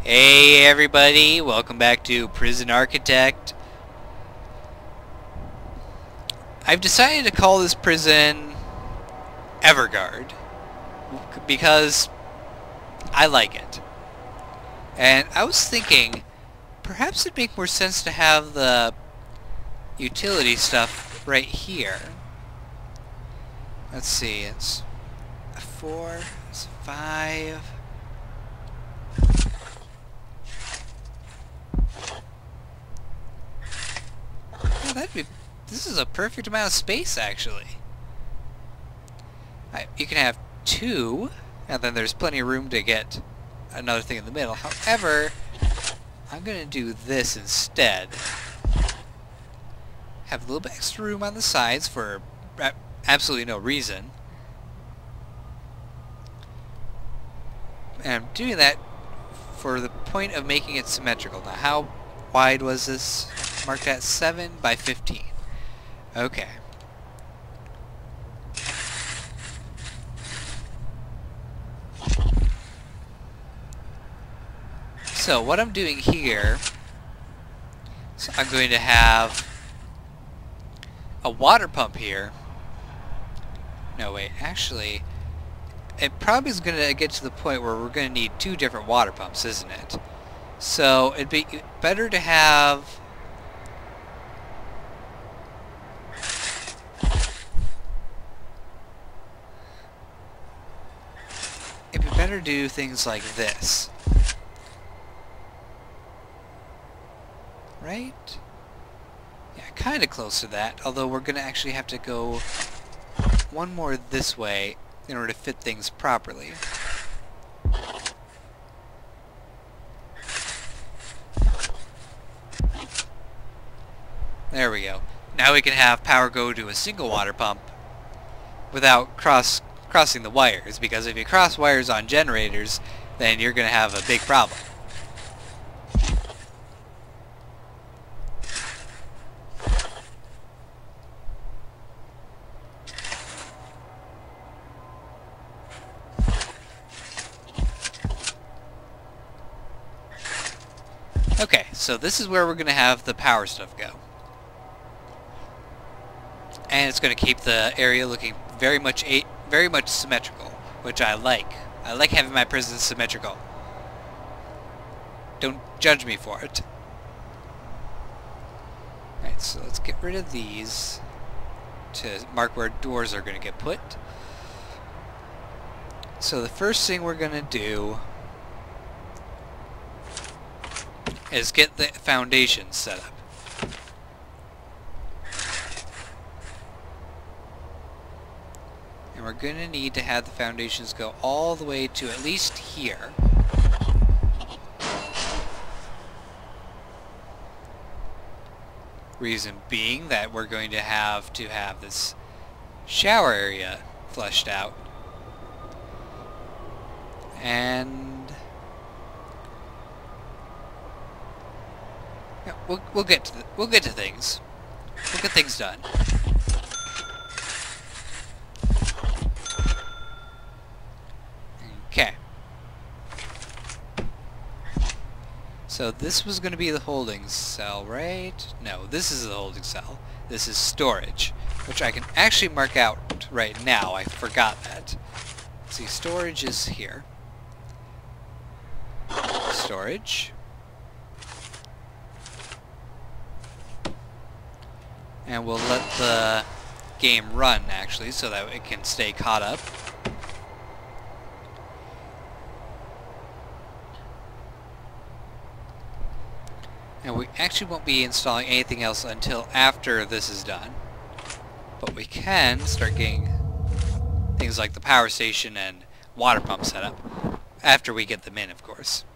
Hey everybody, welcome back to Prison Architect. I've decided to call this prison Everguard because I like it. And I was thinking perhaps it'd make more sense to have the utility stuff right here. Let's see, it's 4, it's 5... Yeah, this is a perfect amount of space, actually. You can have 2, and then there's plenty of room to get another thing in the middle. However, I'm going to do this instead. Have a little bit extra room on the sides for absolutely no reason. And I'm doing that for the point of making it symmetrical. Now, how wide was this? Marked at 7 by 15. Okay. So what I'm doing here is I'm going to have a water pump here. No, wait, actually, it probably is going to get to the point where we're going to need 2 different water pumps, isn't it? So it'd be better to have better do things like this. Right? Yeah, kind of close to that, although we're going to actually have to go one more this way in order to fit things properly. There we go. Now we can have power go to a single water pump without crossing the wires, because if you cross wires on generators, then you're going to have a big problem. Okay, so this is where we're going to have the power stuff go. And it's going to keep the area looking very much symmetrical, which I like. I like having my prisons symmetrical. Don't judge me for it. Alright, so let's get rid of these to mark where doors are going to get put. So the first thing we're going to do is get the foundation set up. And we're going to need to have the foundations go all the way to at least here. Reason being that we're going to have this shower area fleshed out. And yeah, we'll get to things. We'll get things done. Okay. So this was going to be the holding cell, right? No, this is the holding cell. This is storage, which I can actually mark out right now. I forgot that. See, storage is here. Storage. And we'll let the game run, actually, so that it can stay caught up. And we actually won't be installing anything else until after this is done. But we can start getting things like the power station and water pump set up after we get them in, of course.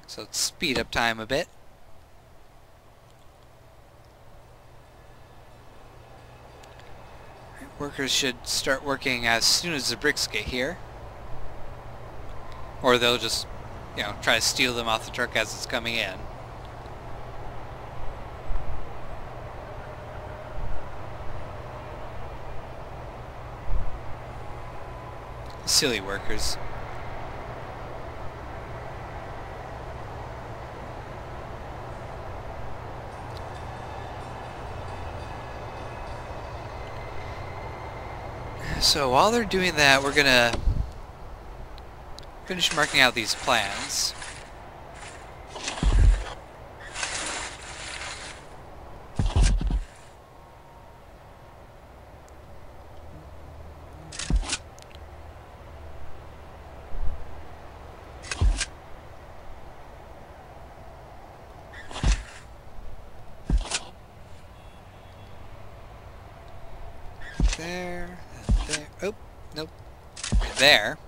So let's speed up time a bit. Workers should start working as soon as the bricks get here. Or they'll just, you know, try to steal them off the truck as it's coming in. Silly workers. So while they're doing that, we're gonna finish marking out these plans. There, and there. Oh, nope. Right there.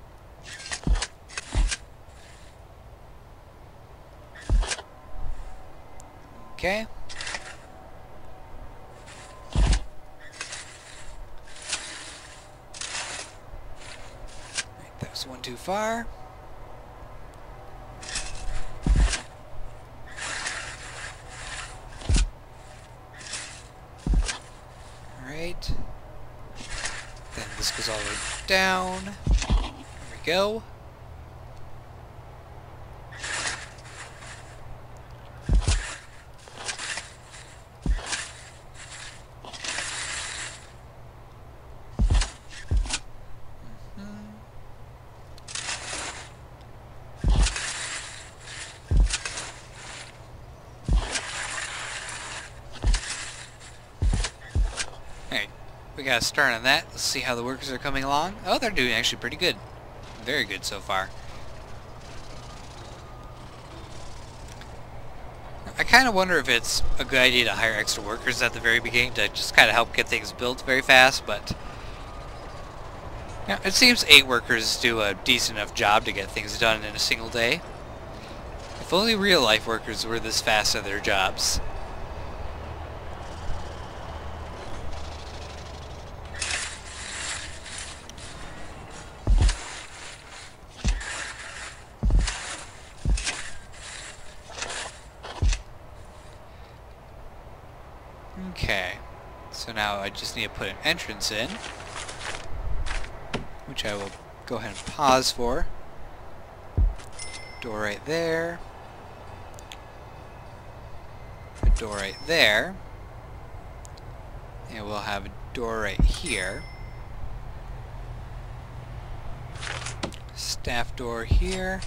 Okay. Right, that was one too far. Alright. Then this goes all the way down. There we go. Alright, we got a start on that. Let's see how the workers are coming along. Oh, they're doing actually pretty good. Very good so far. I kind of wonder if it's a good idea to hire extra workers at the very beginning to just kind of help get things built very fast, but yeah, it seems 8 workers do a decent enough job to get things done in a single day. If only real-life workers were this fast at their jobs. Okay, so now I just need to put an entrance in, which I will go ahead and pause for. Door right there. A door right there. And we'll have a door right here. Staff door here.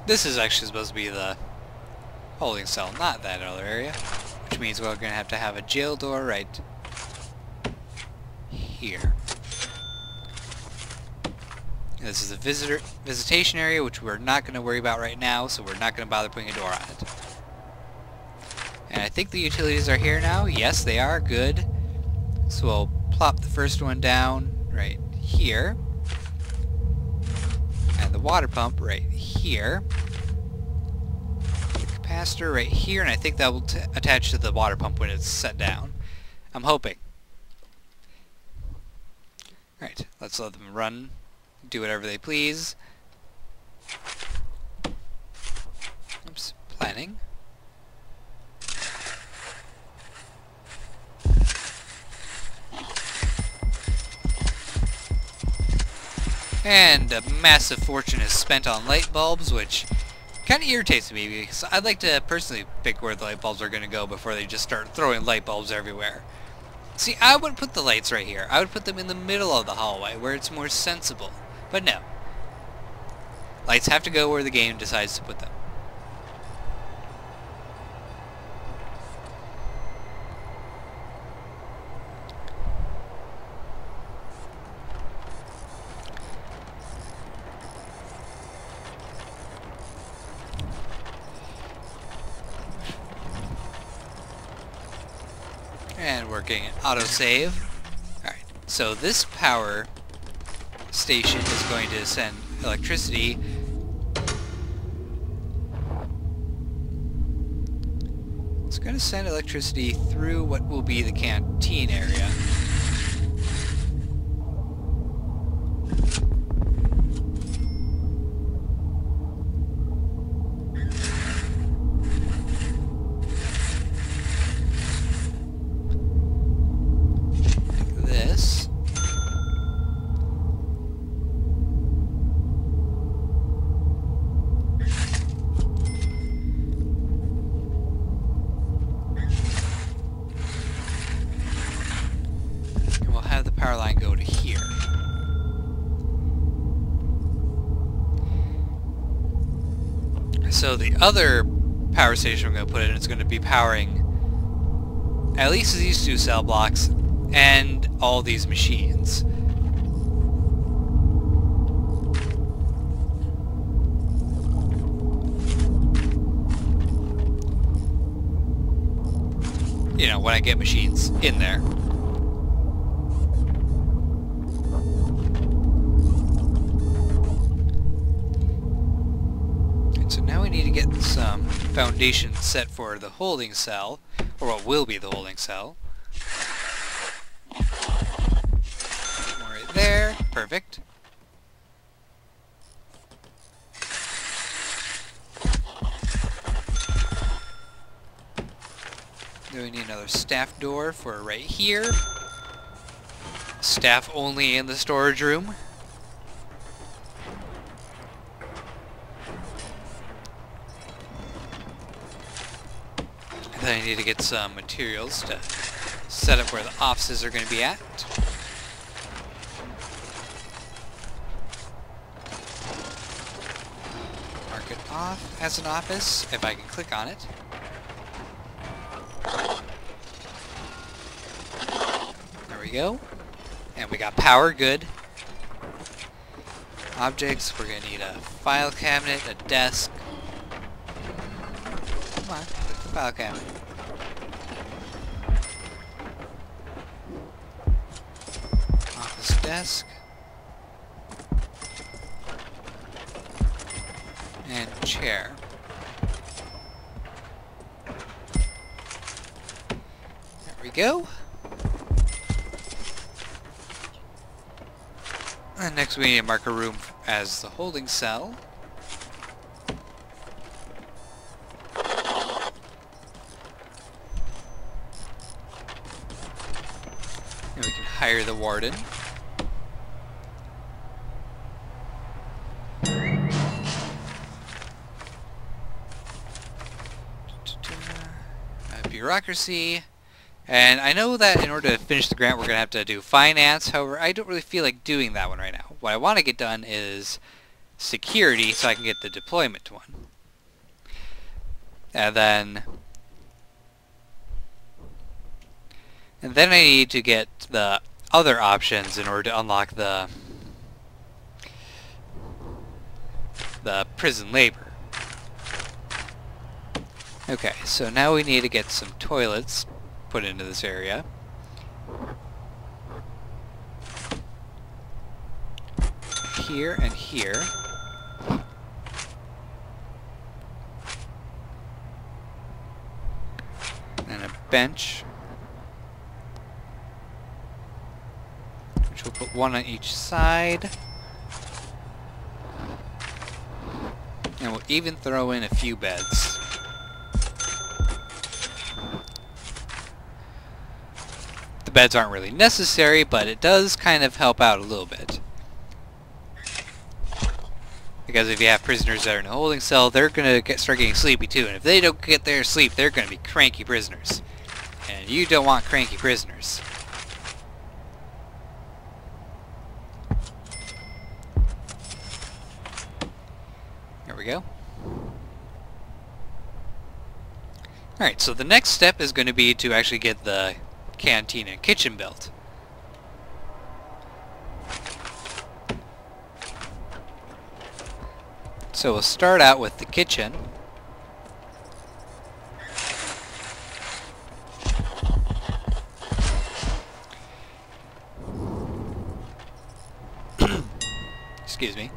This is actually supposed to be the holding cell, not that other area. Which means we're going to have a jail door right here. This is a visitation area, which we're not going to worry about right now, so we're not going to bother putting a door on it. And I think the utilities are here now. Yes, they are. Good. So we'll plop the first one down right here. And the water pump right here. The capacitor right here, and I think that will attach to the water pump when it's set down. I'm hoping. Alright, let's let them run, do whatever they please. Oops, planning. And a massive fortune is spent on light bulbs, which kind of irritates me because I'd like to personally pick where the light bulbs are going to go before they just start throwing light bulbs everywhere. See, I wouldn't put the lights right here. I would put them in the middle of the hallway where it's more sensible. But no. Lights have to go where the game decides to put them. And we're getting an autosave. Alright, so this power station is going to send electricity. It's going to send electricity through what will be the canteen area. So the other power station we're going to put in is going to be powering at least these 2 cell blocks and all these machines. You know, when I get machines in there. And so now we need to get some foundation set for the holding cell, or what will be the holding cell. Right there, perfect. Then we need another staff door for right here. Staff only in the storage room. And then I need to get some materials to set up where the offices are going to be at. Mark it off as an office if I can click on it. There we go. And we got power, good. Objects, we're going to need a file cabinet, a desk. Come on, click the file cabinet. Office desk. And chair. There we go. And next we need to mark a room as the holding cell. And we can hire the warden. Bureaucracy. And I know that in order to finish the grant we're going to have to do finance, however I don't really feel like doing that one right now. What I want to get done is security so I can get the deployment one. And then I need to get the other options in order to unlock the prison labor. Okay, so now we need to get some toilets put into this area. Here and here. And a bench. Which we'll put one on each side. And we'll even throw in a few beds. The beds aren't really necessary, but it does kind of help out a little bit. Because if you have prisoners that are in a holding cell, they're going to start getting sleepy too. And if they don't get their sleep, they're going to be cranky prisoners. And you don't want cranky prisoners. There we go. Alright, so the next step is going to be to actually get the canteen and kitchen built. So we'll start out with the kitchen. Excuse me.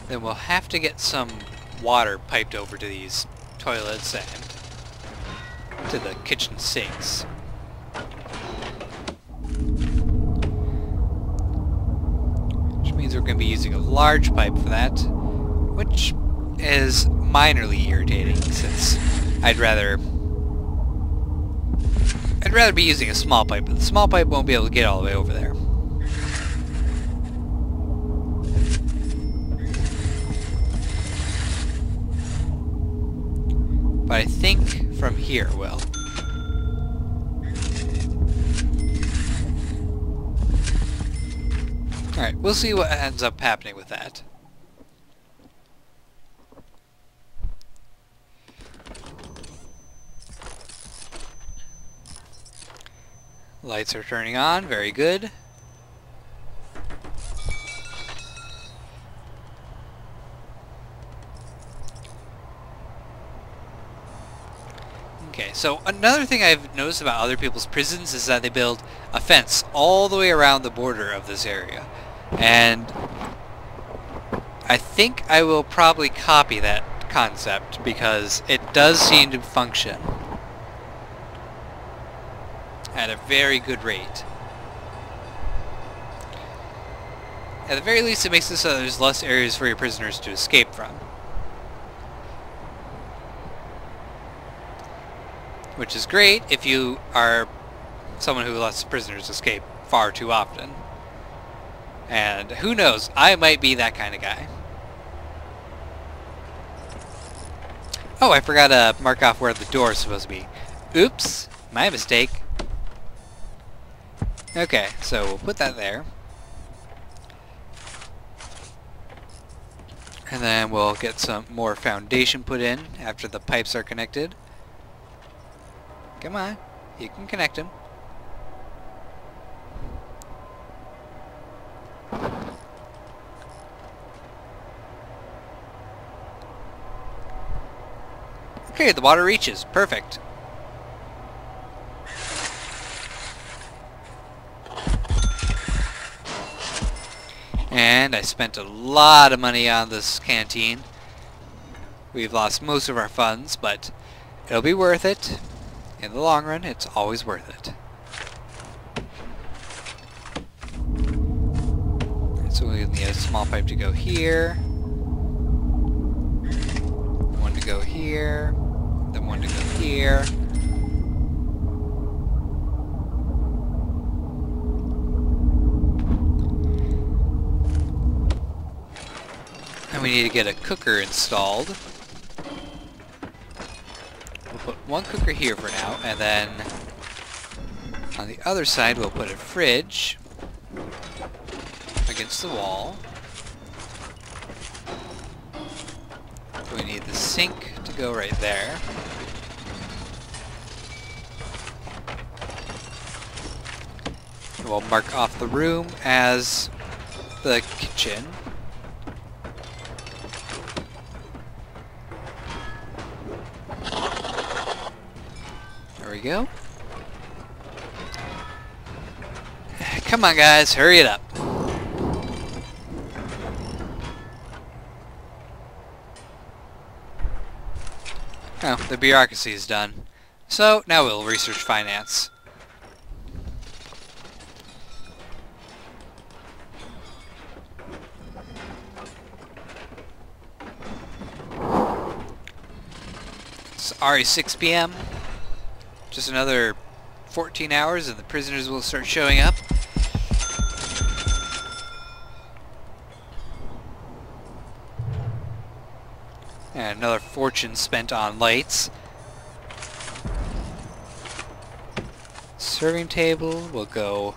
Then we'll have to get some water piped over to these toilets and to the kitchen sinks. Which means we're going to be using a large pipe for that, which is minorly irritating since I'd rather be using a small pipe, but the small pipe won't be able to get all the way over there. But I think from here it will. Alright, we'll see what ends up happening with that. Lights are turning on, very good. Okay, so another thing I've noticed about other people's prisons is that they build a fence all the way around the border of this area. And I think I will probably copy that concept because it does seem to function at a very good rate. At the very least, it makes it so there's less areas for your prisoners to escape from. Which is great if you are someone who lets prisoners escape far too often. And who knows, I might be that kind of guy. Oh, I forgot to mark off where the door is supposed to be. Oops, my mistake. Okay, so we'll put that there. And then we'll get some more foundation put in after the pipes are connected. Come on, you can connect them. Okay, the water reaches. Perfect. And I spent a lot of money on this canteen. We've lost most of our funds, but it'll be worth it. In the long run, it's always worth it. So we need a small pipe to go here. One to go here. Then one to go here. And we need to get a cooker installed. We'll put one cooker here for now, and then on the other side we'll put a fridge against the wall. We need the sink to go right there. We'll mark off the room as the kitchen. There we go. Come on guys, hurry it up. Oh, the bureaucracy is done. So, now we'll research finance. It's already 6 p.m. Just another 14 hours and the prisoners will start showing up. And another fortune spent on lights. Serving table will go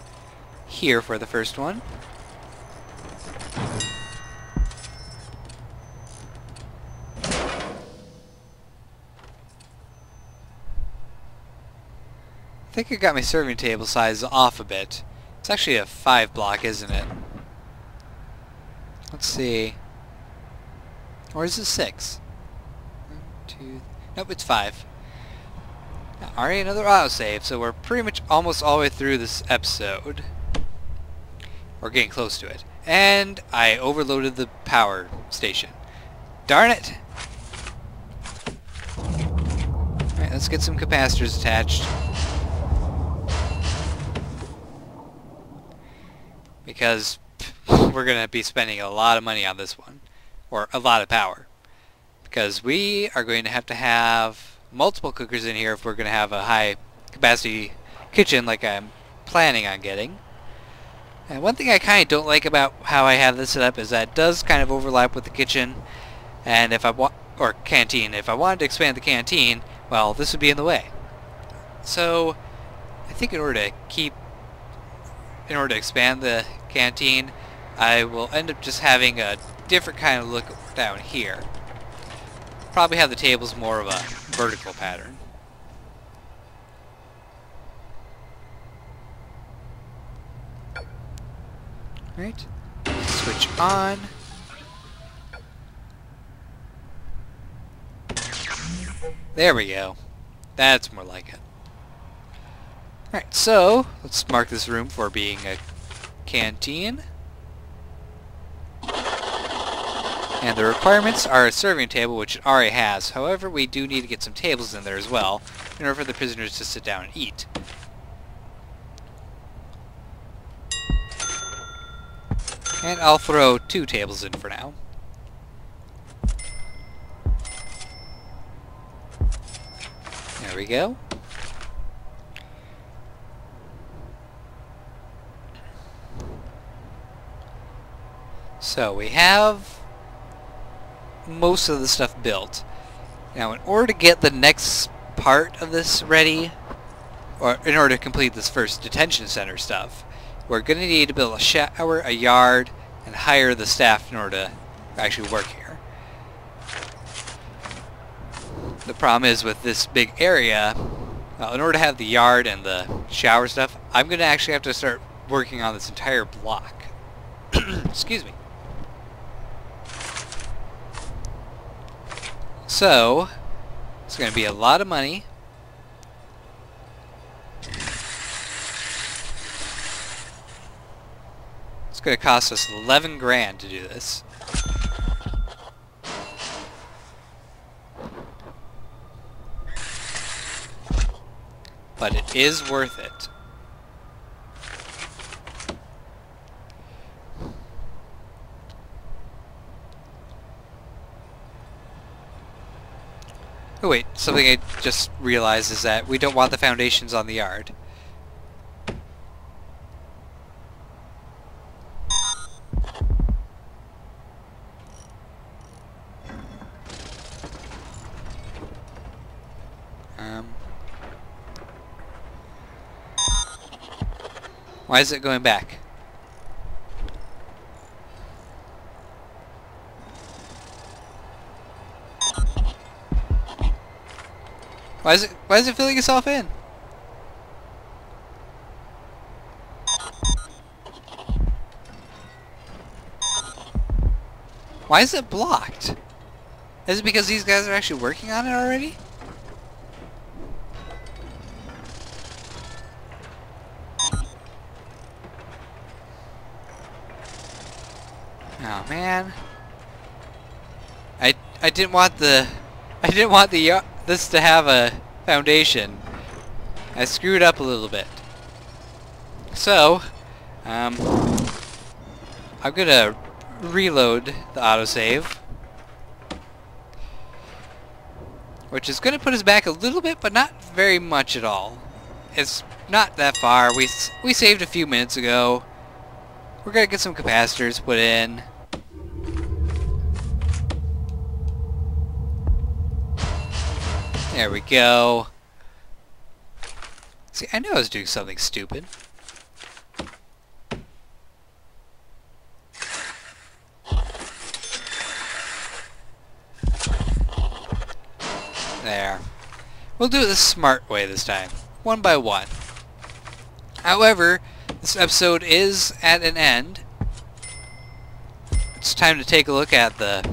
here for the first one. I think I got my serving table size off a bit. It's actually a 5 block, isn't it? Let's see. Or is it 6? 1, 2... Nope, it's 5. Alright, another autosave, so we're pretty much almost all the way through this episode. We're getting close to it. And I overloaded the power station. Darn it! Alright, let's get some capacitors attached. Because we're going to be spending a lot of money on this one. Or a lot of power. Because we are going to have multiple cookers in here if we're going to have a high capacity kitchen like I'm planning on getting. And one thing I kind of don't like about how I have this set up is that it does kind of overlap with the kitchen. And if I want, or canteen, if I wanted to expand the canteen, well, this would be in the way. So I think in order to expand the canteen, I will end up just having a different kind of look down here. Probably have the tables more of a vertical pattern. Right. Switch on. There we go. That's more like it. Alright, so let's mark this room for being a canteen. And the requirements are a serving table, which it already has. However, we do need to get some tables in there as well in order for the prisoners to sit down and eat. And I'll throw 2 tables in for now. There we go. So we have most of the stuff built. Now in order to get the next part of this ready, or in order to complete this first detention center stuff, we're going to need to build a shower, a yard, and hire the staff in order to actually work here. The problem is with this big area, well, in order to have the yard and the shower stuff, I'm going to actually have to start working on this entire block. Excuse me. So, it's going to be a lot of money. It's going to cost us 11 grand to do this. But it is worth it. Oh wait, something I just realized is that we don't want the foundations on the yard. Why is it going back? Why is it filling itself in? Why is it blocked? Is it because these guys are actually working on it already? Oh man. I didn't want this to have a foundation. I screwed up a little bit. So, I'm gonna reload the autosave, which is gonna put us back a little bit, but not very much at all. It's not that far. We saved a few minutes ago. We're gonna get some capacitors put in. There we go. See, I knew I was doing something stupid. There. We'll do it the smart way this time. One by one. However, this episode is at an end. It's time to take a look at the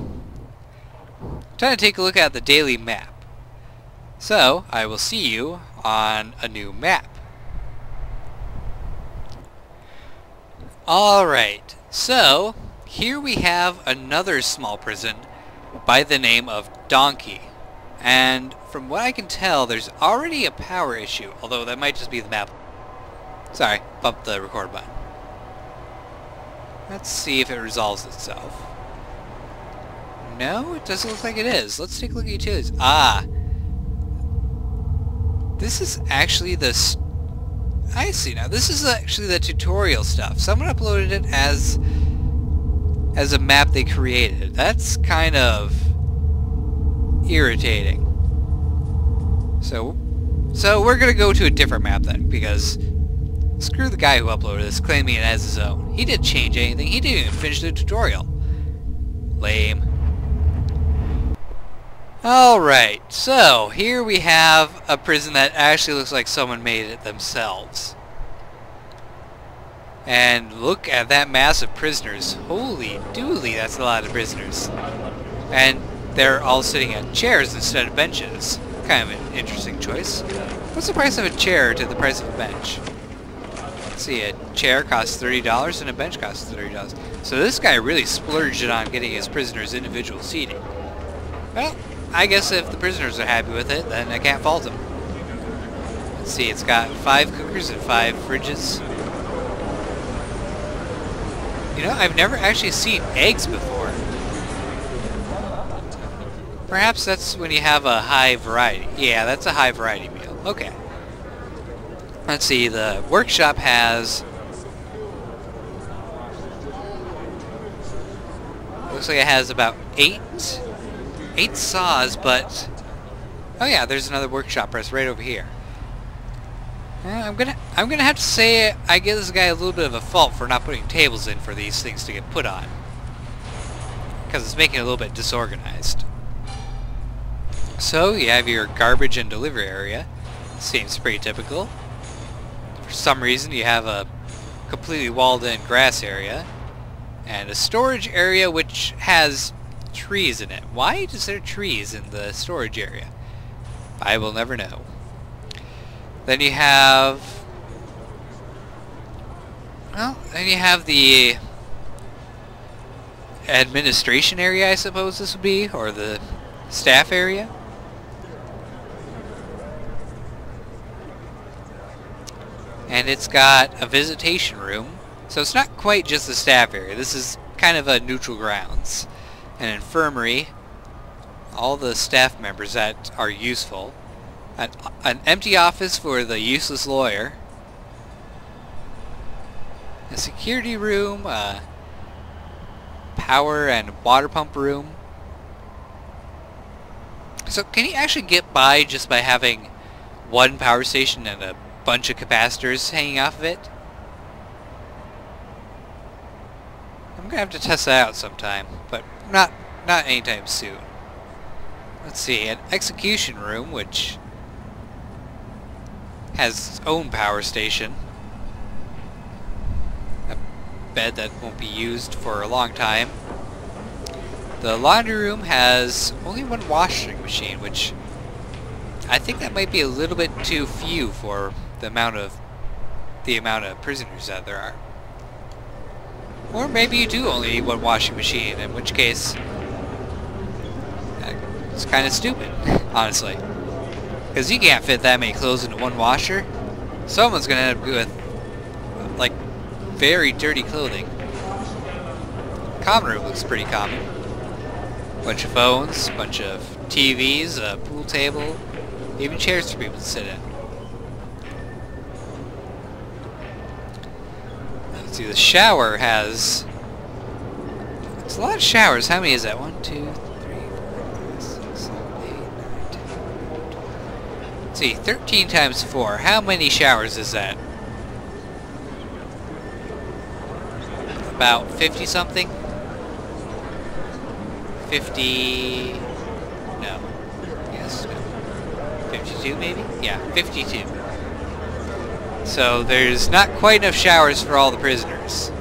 daily map. So, I will see you on a new map. Alright, so here we have another small prison by the name of Donkey. And from what I can tell, there's already a power issue, although that might just be the map. Sorry, bumped the record button. Let's see if it resolves itself. No, it doesn't look like it is. Let's take a look at utilities. Ah! This is actually I see now. This is actually the tutorial stuff. Someone uploaded it as a map they created. That's kind of irritating. So we're gonna go to a different map then, because Screw the guy who uploaded this, claiming it as his own. He didn't change anything. He didn't even finish the tutorial. Lame. Alright, so here we have a prison that actually looks like someone made it themselves. And look at that mass of prisoners. Holy dooly, that's a lot of prisoners. And they're all sitting on chairs instead of benches. Kind of an interesting choice. What's the price of a chair to the price of a bench? Let's see, a chair costs $30 and a bench costs $30. So this guy really splurged it on getting his prisoners individual seating. Well, I guess if the prisoners are happy with it, then I can't fault them. Let's see, it's got 5 cookers and 5 fridges. You know, I've never actually seen eggs before. Perhaps that's when you have a high variety. Yeah, that's a high variety meal. Okay. Let's see, the workshop has... looks like it has about 8 saws, but... oh yeah, there's another workshop press right over here. I'm gonna have to say I give this guy a little bit of a fault for not putting tables in for these things to get put on, because it's making it a little bit disorganized. So you have your garbage and delivery area. Seems pretty typical. For some reason you have a completely walled in grass area and a storage area which has trees in it. Why is there trees in the storage area? I will never know. Then you have... well, then you have the administration area, I suppose this would be, or the staff area. And it's got a visitation room, so it's not quite just the staff area. This is kind of a neutral grounds. An infirmary, all the staff members that are useful. An empty office for the useless lawyer. A security room, a power and water pump room. So can you actually get by just by having one power station and a bunch of capacitors hanging off of it? I'm gonna have to test that out sometime, but not anytime soon. Let's see, an execution room, which has its own power station. A bed that won't be used for a long time. The laundry room has only one washing machine, which I think that might be a little bit too few for the amount of prisoners that there are. Or maybe you do only need one washing machine, in which case it's kind of stupid, honestly. Because you can't fit that many clothes into one washer. Someone's going to end up with, like, very dirty clothing. Common room looks pretty common. Bunch of phones, bunch of TVs, a pool table, even chairs for people to sit in. Let's see, the shower has... it's a lot of showers. How many is that? 1, 2, 3, 4, 5, 6, 7, 8, 9, 10. Let's see, 13 times 4. How many showers is that? About 50 something? 50... no. Yes, no. 52 maybe? Yeah, 52. So there's not quite enough showers for all the prisoners.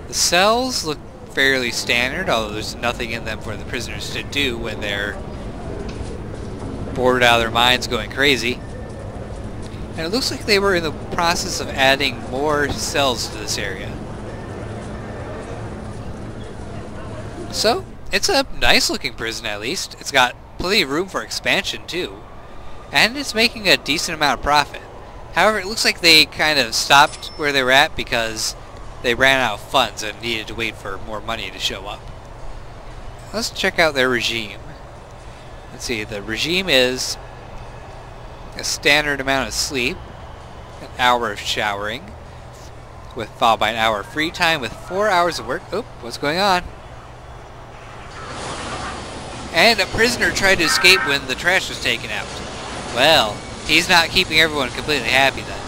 The cells look fairly standard, although there's nothing in them for the prisoners to do when they're bored out of their minds going crazy. And it looks like they were in the process of adding more cells to this area. So, it's a nice looking prison at least. It's got plenty of room for expansion too. And it's making a decent amount of profit. However, it looks like they kind of stopped where they were at because they ran out of funds and needed to wait for more money to show up. Let's check out their regime. Let's see, the regime is a standard amount of sleep, an hour of showering, followed by an hour of free time with 4 hours of work. Oop, what's going on? And a prisoner tried to escape when the trash was taken out. Well, he's not keeping everyone completely happy then.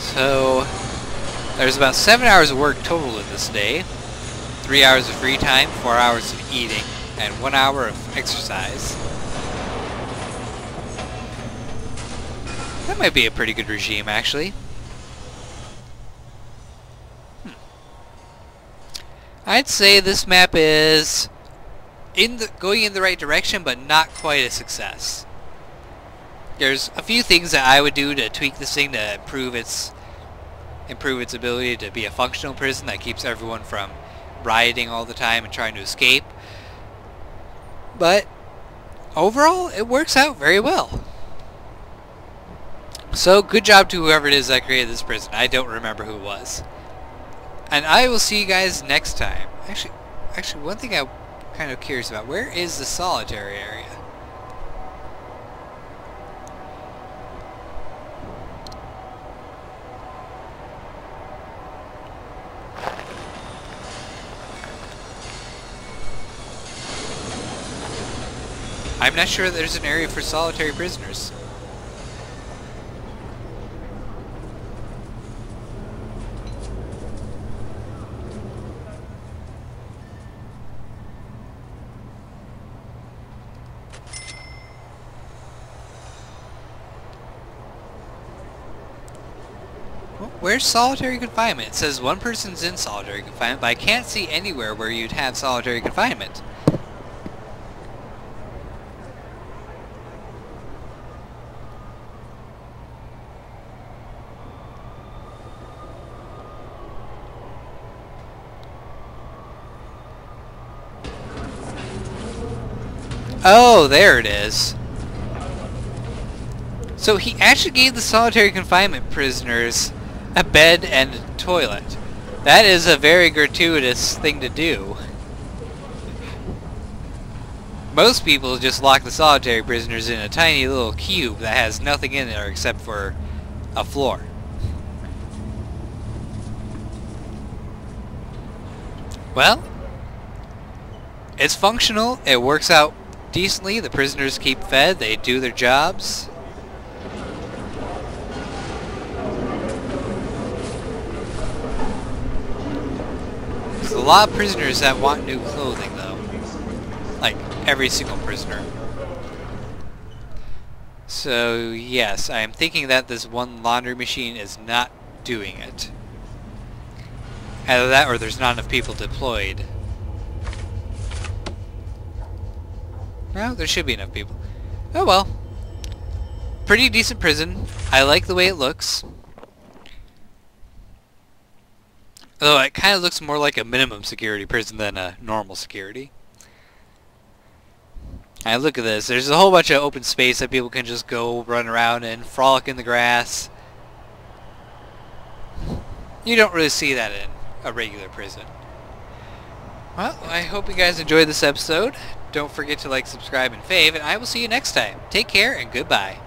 So, there's about 7 hours of work total in this day. 3 hours of free time, 4 hours of eating, and 1 hour of exercise. That might be a pretty good regime, actually. I'd say this map is going in the right direction, but not quite a success. There's a few things that I would do to tweak this thing to improve its ability to be a functional prison that keeps everyone from rioting all the time and trying to escape. But overall, it works out very well. So good job to whoever it is that created this prison. I don't remember who it was. And I will see you guys next time. Actually, one thing I'm kind of curious about. Where is the solitary area? I'm not sure there's an area for solitary prisoners. Well, where's solitary confinement? It says one person's in solitary confinement, but I can't see anywhere where you'd have solitary confinement. Oh, there it is. So he actually gave the solitary confinement prisoners a bed and a toilet. That is a very gratuitous thing to do. Most people just lock the solitary prisoners in a tiny little cube that has nothing in there except for a floor. Well, it's functional, it works out decently, the prisoners keep fed, they do their jobs. There's a lot of prisoners that want new clothing though. Like every single prisoner. So yes, I am thinking that this one laundry machine is not doing it. Either that or there's not enough people deployed. No, there should be enough people. Oh well. Pretty decent prison. I like the way it looks. Although it kind of looks more like a minimum security prison than a normal security. And look at this. There's a whole bunch of open space that people can just go run around and frolic in the grass. You don't really see that in a regular prison. Well, I hope you guys enjoyed this episode. Don't forget to like, subscribe, and fave, and I will see you next time. Take care, and goodbye.